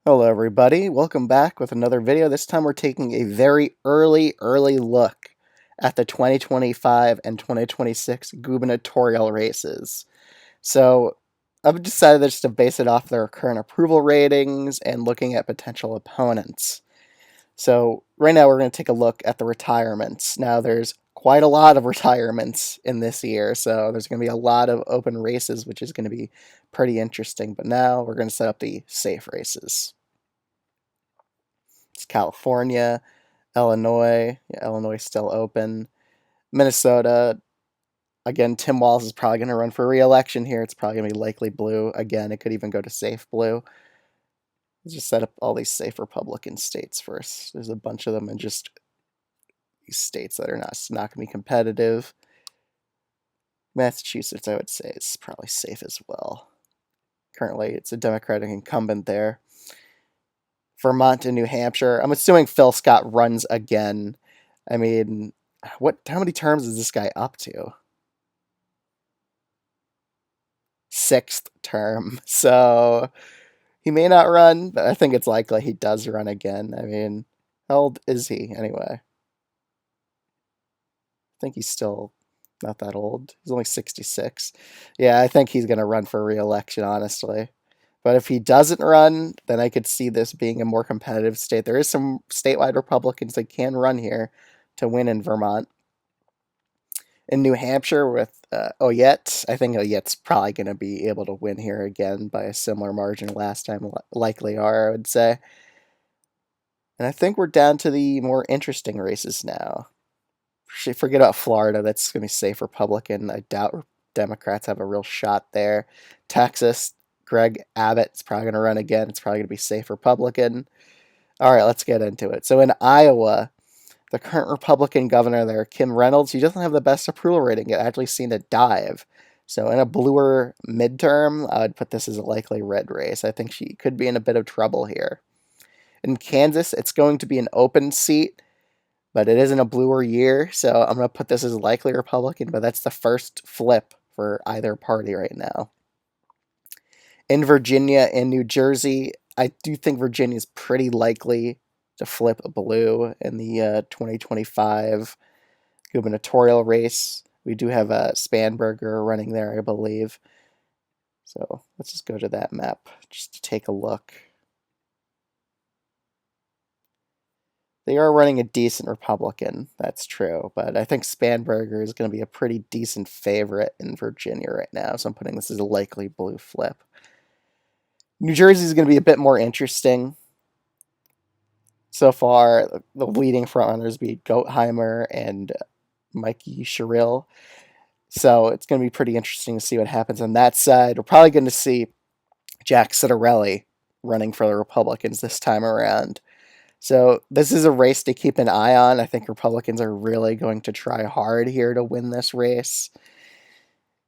Hello everybody, welcome back with another video. This time we're taking a very early look at the 2025 and 2026 gubernatorial races. So I've decided just to base it off their current approval ratings and looking at potential opponents. So right now we're going to take a look at the retirements. Now there's quite a lot of retirements in this year, so there's going to be a lot of open races, which is going to be pretty interesting. But now we're going to set up the safe races. It's California, Illinois. Yeah, Illinois still open. Minnesota. Again, Tim Walz is probably going to run for re-election here. It's probably going to be likely blue. Again, it could even go to safe blue. Let's just set up all these safe Republican states first. There's a bunch of them in just these states that are not going to be competitive. Massachusetts, I would say, is probably safe as well. Currently, it's a Democratic incumbent there. Vermont and New Hampshire. I'm assuming Phil Scott runs again. I mean, how many terms is this guy up to? Sixth term. So he may not run, but I think it's likely he does run again. I mean, how old is he anyway? I think he's still not that old. He's only 66. Yeah, I think he's going to run for re-election, honestly. But if he doesn't run, then I could see this being a more competitive state. There is some statewide Republicans that can run here to win in Vermont. In New Hampshire with Oyette, I think Oyette's probably going to be able to win here again by a similar margin last time, likely are, I would say. And I think we're down to the more interesting races now. Forget about Florida, that's going to be safe Republican. I doubt Democrats have a real shot there. Texas, Greg Abbott's probably going to run again. It's probably going to be safe Republican. All right, let's get into it. So in Iowa, the current Republican governor there, Kim Reynolds, he doesn't have the best approval rating. It actually seen a dive. So in a bluer midterm, I would put this as a likely red race. I think she could be in a bit of trouble here. In Kansas, it's going to be an open seat, but it isn't a bluer year, so I'm going to put this as likely Republican, but that's the first flip for either party right now. In Virginia and New Jersey, I do think Virginia is pretty likely to flip blue in the 2025 gubernatorial race. We do have a Spanberger running there, I believe. So let's just go to that map just to take a look. They are running a decent Republican, that's true, but I think Spanberger is going to be a pretty decent favorite in Virginia right now, so I'm putting this as a likely blue flip. New Jersey is going to be a bit more interesting. So far, the leading frontrunners be Gottheimer and Mikey Sherrill. So it's going to be pretty interesting to see what happens on that side. We're probably going to see Jack Ciattarelli running for the Republicans this time around. So this is a race to keep an eye on. I think Republicans are really going to try hard here to win this race.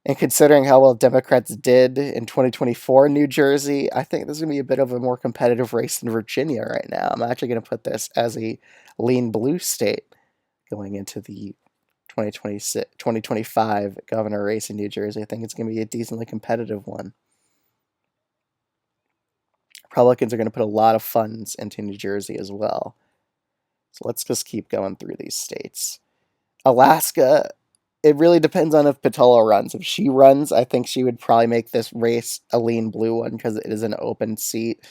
And considering how well Democrats did in 2024 in New Jersey, I think this is going to be a bit of a more competitive race than Virginia right now. I'm actually going to put this as a lean blue state going into the 2025 governor race in New Jersey. I think it's going to be a decently competitive one. Republicans are going to put a lot of funds into New Jersey as well. So let's just keep going through these states. Alaska, it really depends on if Patola runs. If she runs, I think she would probably make this race a lean blue one because it is an open seat.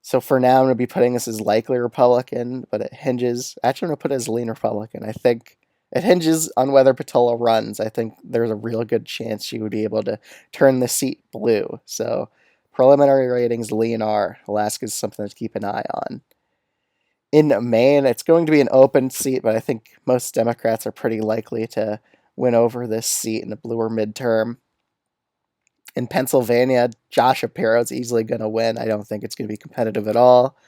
So for now, I'm going to be putting this as likely Republican, but it hinges. Actually, I'm going to put it as lean Republican. I think it hinges on whether Patola runs. I think there's a real good chance she would be able to turn the seat blue. So preliminary ratings, lean R. Alaska is something to keep an eye on. In Maine, it's going to be an open seat, but I think most Democrats are pretty likely to win over this seat in a bluer midterm. In Pennsylvania, Josh Shapiro is easily going to win. I don't think it's going to be competitive at all.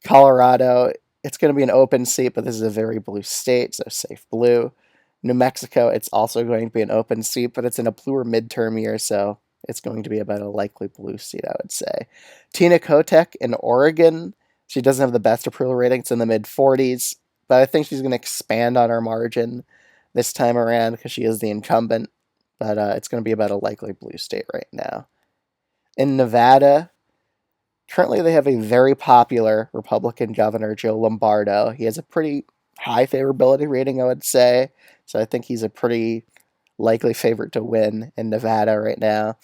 Colorado, it's going to be an open seat, but this is a very blue state, so safe blue. New Mexico, it's also going to be an open seat, but it's in a bluer midterm year, so it's going to be about a likely blue seat, I would say. Tina Kotek in Oregon, she doesn't have the best approval rating. It's in the mid-40s, but I think she's going to expand on her margin this time around because she is the incumbent, but it's going to be about a likely blue state right now. In Nevada, Currently, they have a very popular Republican governor, Joe Lombardo. He has a pretty high favorability rating, I would say. So I think he's a pretty likely favorite to win in Nevada right now.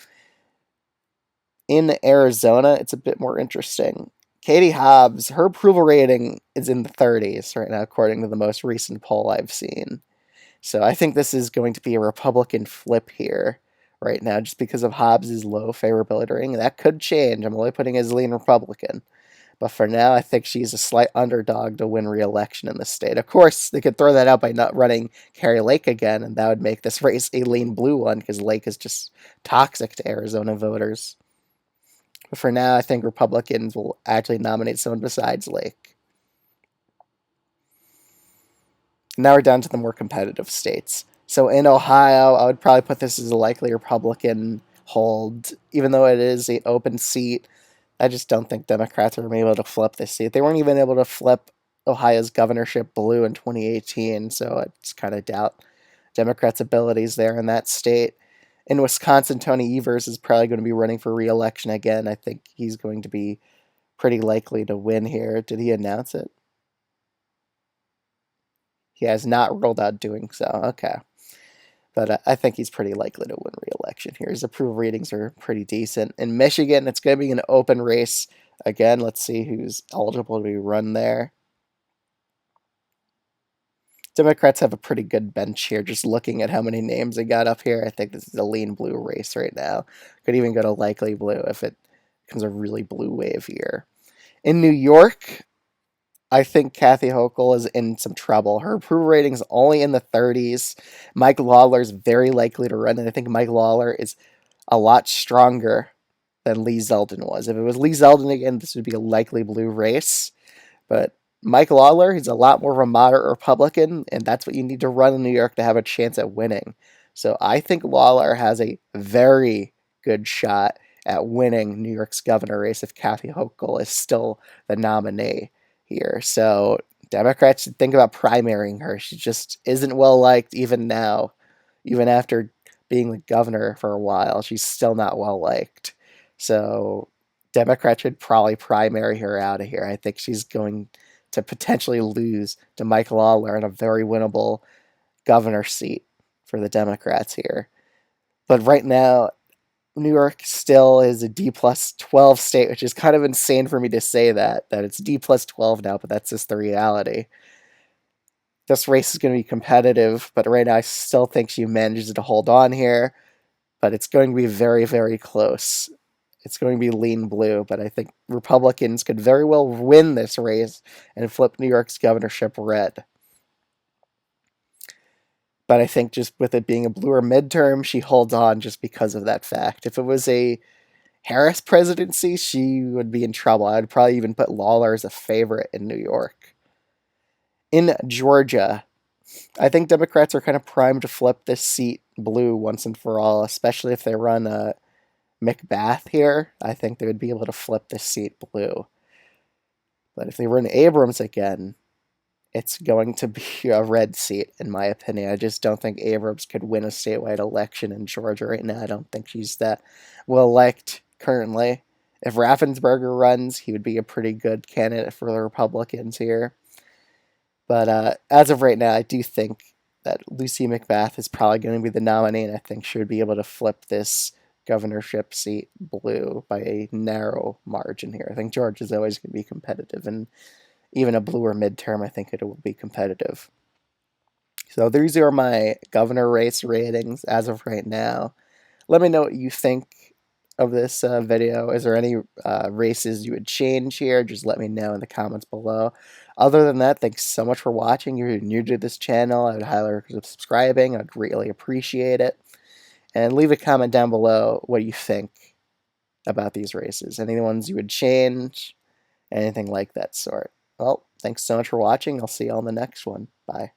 In Arizona, it's a bit more interesting. Katie Hobbs, her approval rating is in the 30s right now, according to the most recent poll I've seen. So I think this is going to be a Republican flip here right now, just because of Hobbs's low favorability rating. That could change. I'm only putting as lean Republican. But for now, I think she's a slight underdog to win re-election in the state. Of course, they could throw that out by not running Carrie Lake again, and that would make this race a lean blue one because Lake is just toxic to Arizona voters. But for now, I think Republicans will actually nominate someone besides Lake. Now we're down to the more competitive states. So in Ohio, I would probably put this as a likely Republican hold, even though it is an open seat. I just don't think Democrats are going to be able to flip this seat. They weren't even able to flip Ohio's governorship blue in 2018, so I just kind of doubt Democrats' abilities there in that state. In Wisconsin, Tony Evers is probably going to be running for re-election again. I think he's going to be pretty likely to win here. Did he announce it? He has not ruled out doing so. Okay. But I think he's pretty likely to win re-election here. His approval ratings are pretty decent. In Michigan, it's going to be an open race. Again, let's see who's eligible to be run there. Democrats have a pretty good bench here. Just looking at how many names they got up here, I think this is a lean blue race right now. Could even go to likely blue if it becomes a really blue wave here. In New York, I think Kathy Hochul is in some trouble. Her approval rating is only in the 30s. Mike Lawler is very likely to run, and I think Mike Lawler is a lot stronger than Lee Zeldin was. If it was Lee Zeldin again, this would be a likely blue race. But Mike Lawler, he's a lot more of a moderate Republican, and that's what you need to run in New York to have a chance at winning. So I think Lawler has a very good shot at winning New York's governor race if Kathy Hochul is still the nominee here. So Democrats should think about primarying her. She just isn't well liked even now, even after being the governor for a while. She's still not well liked. So Democrats should probably primary her out of here. I think she's going to potentially lose to Mike Lawler in a very winnable governor seat for the Democrats here. But right now, New York still is a D plus 12 state, which is kind of insane for me to say that it's D plus 12 now, but that's just the reality. This race is going to be competitive, but right now I still think she manages to hold on here, but it's going to be very, very close. It's going to be lean blue, but I think Republicans could very well win this race and flip New York's governorship red. But I think just with it being a bluer midterm, she holds on just because of that fact. If it was a Harris presidency, she would be in trouble. I'd probably even put Lawler as a favorite in New York. In Georgia, I think Democrats are kind of primed to flip this seat blue once and for all, especially if they run McBath here. I think they would be able to flip this seat blue. But if they run Abrams again, it's going to be a red seat, in my opinion. I just don't think Abrams could win a statewide election in Georgia right now. I don't think she's that well liked currently. If Raffensperger runs, he would be a pretty good candidate for the Republicans here. But as of right now, I do think that Lucy McBath is probably going to be the nominee, and I think she would be able to flip this governorship seat blue by a narrow margin here. I think Georgia is always going to be competitive, and even a bluer midterm, I think it will be competitive. So these are my governor race ratings as of right now. Let me know what you think of this video. Is there any races you would change here? Just let me know in the comments below. Other than that, thanks so much for watching. If you're new to this channel, I would highly recommend subscribing. I'd greatly appreciate it. And leave a comment down below what you think about these races. Any ones you would change, anything like that sort. Well, thanks so much for watching. I'll see you on the next one. Bye.